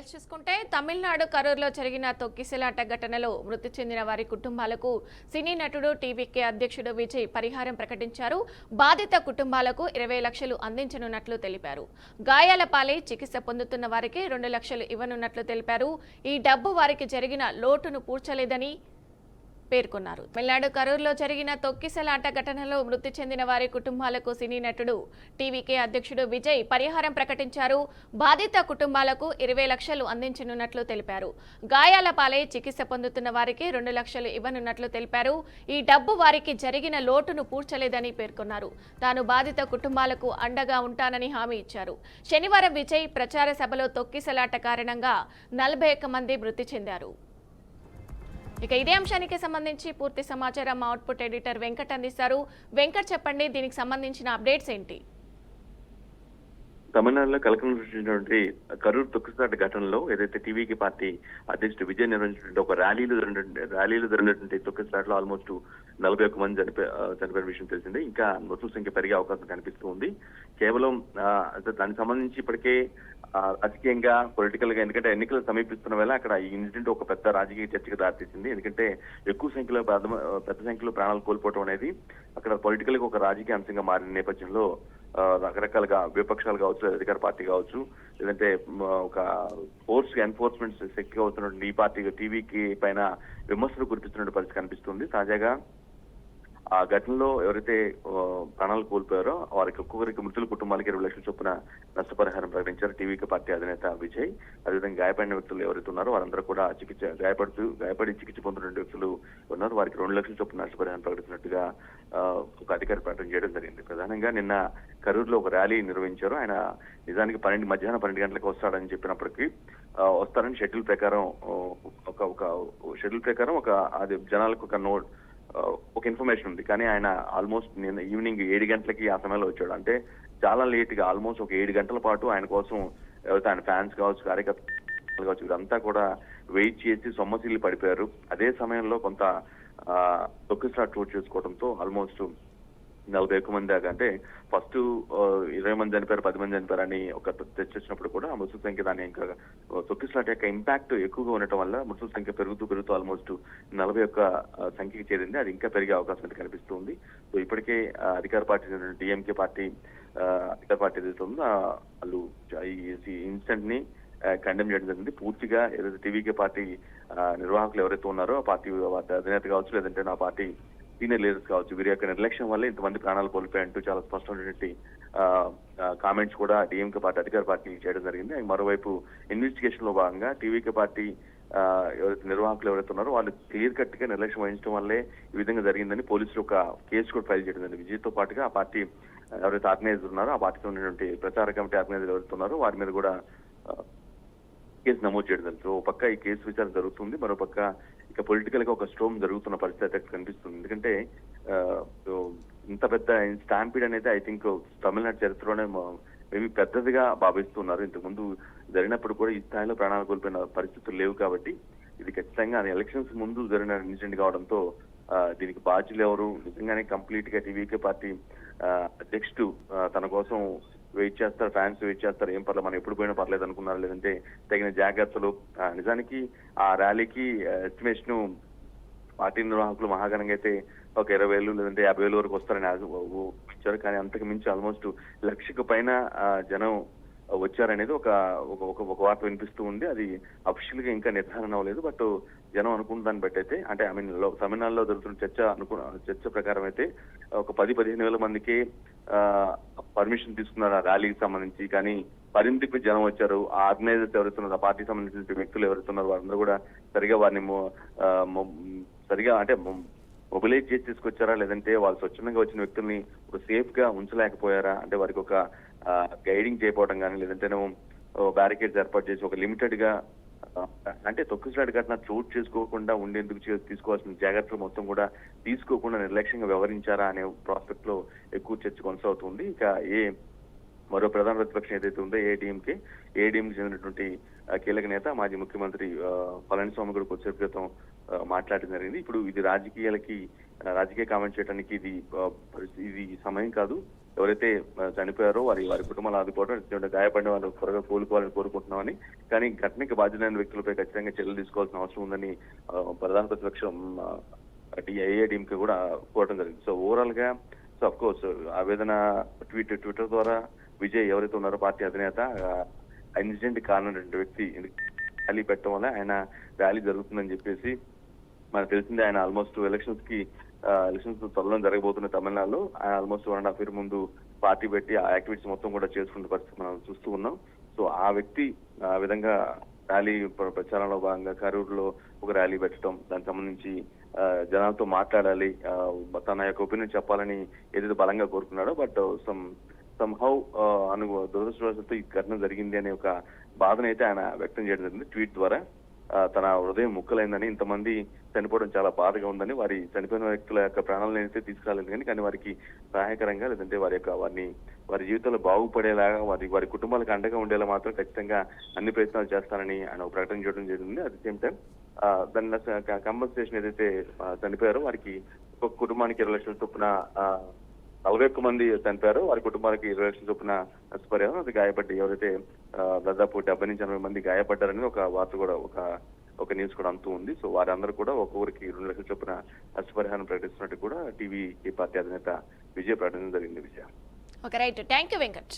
Updates చూసుకుంటే తమిళనాడు కరూర్లో జరిగిన తొక్కిసలాట ఘటనలో మృతి చెందిన వారి కుటుంబాలకు సినీ నటుడు టీవీకే అధ్యక్షుడు విజయ్ పరిహారం ప్రకటించారు. బాధిత కుటుంబాలకు 20 లక్షలు అందించనున్నట్లు తెలిపారు. గాయాల పాలై చికిత్స పొందుతున్న వారికి 2 లక్షలు ఇవ్వనున్నట్లు తెలిపారు. ఈ డబ్బు వారికి జరిగిన లోటును పూడ్చలేదని పేర్కొన్నారు. తమిళనాడు కరూర్లో జరిగిన తొక్కిసలాట ఘటనలో మృతి చెందిన వారి కుటుంబాలకు సినీ నటుడు టీవీకే అధ్యక్షుడు విజయ్ పరిహారం ప్రకటించారు. బాధిత కుటుంబాలకు 20 లక్షలు అందించనున్నట్లు తెలిపారు. గాయాల పాలై చికిత్స పొందుతున్న వారికి 2 లక్షలు ఇవ్వనున్నట్లు తెలిపారు. ఈ డబ్బు వారికి జరిగిన లోటును పూడ్చలేదని పేర్కొన్నారు. తాను బాధిత కుటుంబాలకు అండగా ఉంటానని హామీ ఇచ్చారు. శనివారం విజయ్ ప్రచార సభలో తొక్కిసలాట కారణంగా 41 మంది మృతి చెందారు. ఇక ఇదే అంశానికి సంబంధించి పూర్తి సమాచారం అవుట్పుట్ ఎడిటర్ వెంకట్ అందిస్తారు. వెంకట్, చెప్పండి, దీనికి సంబంధించిన అప్డేట్స్ ఏంటి? తమిళనాడులో కలకలం సృష్టించినటువంటి కరూర్ తొక్కిసలాట ఘటనలో ఏదైతే టీవీకి పార్టీ అధ్యక్షుడు విజయ్ నిర్వహించినటువంటి ఒక ర్యాలీలు జరిగినటువంటి తొక్కిసలాటలో ఆల్మోస్ట్ 41 మంది చనిపోయిన విషయం తెలిసిందే. ఇంకా మృతుల సంఖ్య పెరిగే అవకాశం కనిపిస్తూ ఉంది. కేవలం దానికి సంబంధించి ఇప్పటికే రాజకీయంగా పొలిటికల్ గా, ఎందుకంటే ఎన్నికలు సమీపిస్తున్న వేళ అక్కడ ఈ ఇన్సిడెంట్ ఒక పెద్ద రాజకీయ చర్చకు దారితీసింది. ఎందుకంటే ఎక్కువ సంఖ్యలో పెద్ద సంఖ్యలో ప్రాణాలు కోల్పోవడం అనేది అక్కడ పొలిటికల్ గా ఒక రాజకీయ అంశంగా మారిన నేపథ్యంలో రకరకాలుగా విపక్షాలు కావచ్చు, అధికార పార్టీ కావచ్చు, లేదంటే ఒక ఎన్ఫోర్స్మెంట్ శక్తిగా వస్తున్నటువంటి ఈ పార్టీ టీవీకి పైన విమర్శలు కురిపిస్తున్న పరిస్థితి కనిపిస్తుంది. తాజాగా ఆ ఘటనలో ఎవరైతే ప్రాణాలు కోల్పోయారో వారికి ఒక్కొక్కరికి మృతుల కుటుంబాలకి 20 లక్షల చొప్పున నష్టపరిహారం ప్రకటించారు టీవీకి పార్టీ అధినేత విజయ్. అదేవిధంగా గాయపడిన వ్యక్తులు ఎవరైతే ఉన్నారో వారందరూ కూడా గాయపడి చికిత్స పొందిన వ్యక్తులు ఉన్నారు. వారికి 2 లక్షల చొప్పున నష్టపరిహారం ప్రకటిస్తున్నట్టుగా ఒక అధికారి ప్రకటన చేయడం జరిగింది. ప్రధానంగా నిన్న కరూరులో ఒక ర్యాలీ నిర్వహించారు. ఆయన నిజానికి మధ్యాహ్నం 12 గంటలకు వస్తాడని చెప్పినప్పటికీ వస్తారని షెడ్యూల్ ప్రకారం ఒక అది జనాలకు ఒక ఇన్ఫర్మేషన్ ఉంది. కానీ ఆయన ఆల్మోస్ట్ నిన్న ఈవినింగ్ 7 గంటలకి ఆ సమయంలో వచ్చాడు. అంటే చాలా లేట్ గా ఆల్మోస్ట్ ఒక 7 గంటల పాటు ఆయన కోసం ఎవరైతే ఆయన ఫ్యాన్స్ కావచ్చు, కార్యకర్తలు కావచ్చు, ఇదంతా కూడా వెయిట్ చేసి సొమ్మసిల్లి పడిపోయారు. అదే సమయంలో కొంత తొక్కిసలాట చోటు చేసుకోవడంతో ఆల్మోస్ట్ 41 మంది దాకా, అంటే ఫస్ట్ 20 మంది చనిపోయారు, 10 మంది చనిపోయారని ఒక తెచ్చినప్పుడు కూడా మృతుల సంఖ్య దాన్ని ఇంకా తొక్కిసలాట యొక్క ఇంపాక్ట్ ఎక్కువగా ఉండటం వల్ల మృతుల సంఖ్య పెరుగుతూ ఆల్మోస్ట్ 41 సంఖ్యకి చేరింది. అది ఇంకా పెరిగే అవకాశం అయితే కనిపిస్తుంది. సో ఇప్పటికే అధికార పార్టీ డిఎంకే పార్టీ అధికార పార్టీ ఏదైతే ఉందో వాళ్ళు ఈ ఇన్సిడెంట్ ని కండెమ్ చేయడం జరిగింది. పూర్తిగా ఏదైతే టీవీకే పార్టీ నిర్వాహకులు ఎవరైతే ఉన్నారో ఆ పార్టీ అధినేత కావచ్చు, లేదంటే నా పార్టీ సీనియర్ లీడర్స్ కావచ్చు, వీరి యొక్క నిర్లక్ష్యం వల్ల ఇంతమంది ప్రాణాలు కోల్పోయాయంటూ చాలా స్పష్టమైనటువంటి కామెంట్స్ కూడా డిఎంకే పార్టీ అధికార పార్టీ చేయడం జరిగింది. మరోవైపు ఇన్వెస్టిగేషన్ లో భాగంగా టీవీకే పార్టీ ఎవరైతే నిర్వాహకులు ఎవరైతే ఉన్నారో వాళ్ళు క్లియర్ కట్ గా నిర్లక్ష్యం వహించడం వల్లే ఈ విధంగా జరిగిందని పోలీసులు ఒక కేసు కూడా ఫైల్ చేయడం జరిగింది. విజయ్తో పాటుగా ఆ పార్టీ ఎవరైతే ఆర్గనైజర్ ఉన్నారో ఆ పార్టీలో ఉన్నటువంటి ప్రచార కమిటీ ఆర్గనైజర్ ఎవరైతే ఉన్నారో వారి మీద కూడా కేసు నమోదు చేయడం జరిగింది. ఓ పక్క ఈ కేసు విచారణ జరుగుతుంది, మరో పక్క ఇక పొలిటికల్ గా ఒక స్ట్రోమ్ జరుగుతున్న పరిస్థితి కనిపిస్తుంది. ఎందుకంటే ఇంత పెద్ద స్టాంపీడ్ అనేది ఐ థింక్ తమిళనాడు చరిత్రలోనే మేబీ పెద్దదిగా భావిస్తున్నారు. ఇంతకు ముందు జరిగినప్పుడు కూడా ఈ స్థాయిలో ప్రాణాలు కోల్పోయిన పరిస్థితులు లేవు. కాబట్టి ఇది ఖచ్చితంగా ఎలక్షన్స్ ముందు జరిగిన ఇన్సిడెంట్ కావడంతో దీనికి బాధ్యులు ఎవరు, నిజంగానే కంప్లీట్ గా టీవీకే పార్టీ అధ్యక్షుడు తన కోసం వెయిట్ చేస్తారు, ఫ్యాన్స్ వెయిట్ చేస్తారు, ఏం పర్లేదు మనం ఎప్పుడు పోయినా పర్లేదు అనుకున్నారు, లేదంటే తగిన జాగ్రత్తలు. నిజానికి ఆ ర్యాలీకి ఎస్టిమేషన్ పార్టీ నిర్వాహకులు మహాఘనంగా అయితే ఒక 20,000 లేదంటే 50,000 వరకు వస్తారని ఇచ్చారు. కానీ అంతకు మించి ఆల్మోస్ట్ 1,00,000కు పైన జనం వచ్చారనేది ఒక వార్త వినిపిస్తూ ఉంది. అది అఫీషియల్ గా ఇంకా నిర్ధారణ అవ్వలేదు. బట్ జనం అనుకున్న దాన్ని బట్టి అయితే, అంటే తమిళనాడులో జరుగుతున్న చర్చ ప్రకారం అయితే ఒక 10-15 వేల మందికి పర్మిషన్ తీసుకున్నారు ఆ ర్యాలీకి సంబంధించి. కానీ పరిమితికి జనం వచ్చారు. ఆ ఆర్గనైజర్స్ ఎవరుతున్నారు, ఆ పార్టీకి సంబంధించిన వ్యక్తులు ఎవరుతున్నారు, వారందరూ కూడా సరిగా వారిని అంటే మొబిలైజ్ చేసి తీసుకొచ్చారా, లేదంటే వాళ్ళు స్వచ్ఛందంగా వచ్చిన వ్యక్తుల్ని ఒక సేఫ్ గా ఉంచలేకపోయారా, అంటే వారికి ఒక గైడింగ్ చేయకపోవడం కానీ, లేదంటేనేమో బ్యారికేడ్స్ ఏర్పాటు చేసి ఒక లిమిటెడ్ గా అంటే తొక్కిసలాట ఘటన చోటు చేసుకోకుండా ఉండేందుకు తీసుకోవాల్సిన జాగ్రత్తలు మొత్తం కూడా తీసుకోకుండా నిర్లక్ష్యంగా వ్యవహరించారా అనే ప్రాస్పెక్ట్ లో ఎక్కువ చర్చ కొనసాగుతుంది. ఇక మరో ప్రధాన ప్రతిపక్షం ఏదైతే ఉందో ఏఐడిఎంకి చెందినటువంటి కీలక నేత మాజీ ముఖ్యమంత్రి పళనిస్వామి కూడా కొద్దిసేపు క్రితం మాట్లాడడం జరిగింది. ఇప్పుడు ఇది రాజకీయ కామెంట్ చేయడానికి ఇది సమయం కాదు. ఎవరైతే చనిపోయారో వారి కుటుంబాలు ఆదుకోవడం, గాయపడిన వాళ్ళు త్వరగా కోలుకోవాలని కోరుకుంటున్నామని, కానీ ఘటనకి బాధ్యులైన వ్యక్తులపై ఖచ్చితంగా చర్యలు తీసుకోవాల్సిన అవసరం ఉందని ప్రధాన ప్రతిపక్షం ఏఐఏడీఎంకే కూడా కోరడం జరిగింది. సో ఓవరాల్ గా సో అఫ్ కోర్స్ ఆవేదన ట్విట్టర్ ద్వారా విజయ్ ఎవరైతే ఉన్నారో పార్టీ అధినేత ఇన్సిడెంట్ కారణమైనటువంటి వ్యక్తి ర్యాలీ పెట్టడం వల్ల ఆయన ర్యాలీ జరుగుతుందని చెప్పేసి మనకు తెలిసిందే. ఆయన ఆల్మోస్ట్ ఎలక్షన్స్ త్వరలో జరగబోతున్న తమిళనాడులో ఆయన ఆల్మోస్ట్ 1.5 year ముందు పార్టీ పెట్టి ఆ యాక్టివిటీస్ మొత్తం కూడా చేసుకునే పరిస్థితి మనం చూస్తూ ఉన్నాం. సో ఆ వ్యక్తి ఆ విధంగా ర్యాలీ ప్రచారంలో భాగంగా కరూరులో ఒక ర్యాలీ పెట్టడం, దానికి సంబంధించి జనాలతో మాట్లాడాలి, తన యొక్క ఒపీనియన్ చెప్పాలని ఏదైతే బలంగా కోరుకున్నాడో, బట్ సంహౌ దురదృష్టవశాత్తు ఈ ఘటన జరిగింది అనే ఒక బాధనైతే ఆయన వ్యక్తం చేయడం జరిగింది ట్వీట్ ద్వారా. తన హృదయం ముక్కలైందని, ఇంతమంది చనిపోవడం చాలా బాధగా ఉందని, వారి చనిపోయిన వ్యక్తుల యొక్క ప్రాణాలను అయితే తీసుకురాలేదు కానీ వారికి సహాయకరంగా లేదంటే వారి జీవితంలో బాగుపడేలాగా వారి కుటుంబాలకు అండగా ఉండేలా మాత్రం ఖచ్చితంగా అన్ని ప్రయత్నాలు చేస్తానని ఆయన ప్రకటన చేయడం జరిగింది. అట్ ది సేమ్ టైం దాని కంపన్సేషన్ ఏదైతే చనిపోయారో వారికి ఒక కుటుంబానికి 20 లక్షల చొప్పున 41 మంది చనిపోయారో వారి కుటుంబానికి 20 లక్షల చొప్పున నష్టపరిహారం, అది గాయపడ్డ ఎవరైతే దాదాపు 70 నుంచి 80 మంది గాయపడ్డారని ఒక వార్త కూడా ఒక న్యూస్ కూడా అంతూ ఉంది. సో వారందరూ కూడా ఒక్కొక్కరికి 2 లక్షల చొప్పున నష్టపరిహారం ప్రకటిస్తున్నట్టు కూడా టీవీ పార్టీ అధినేత విజయ్ ప్రకటించడం జరిగింది. Vijaya. Okay, right. Thank you Venkat.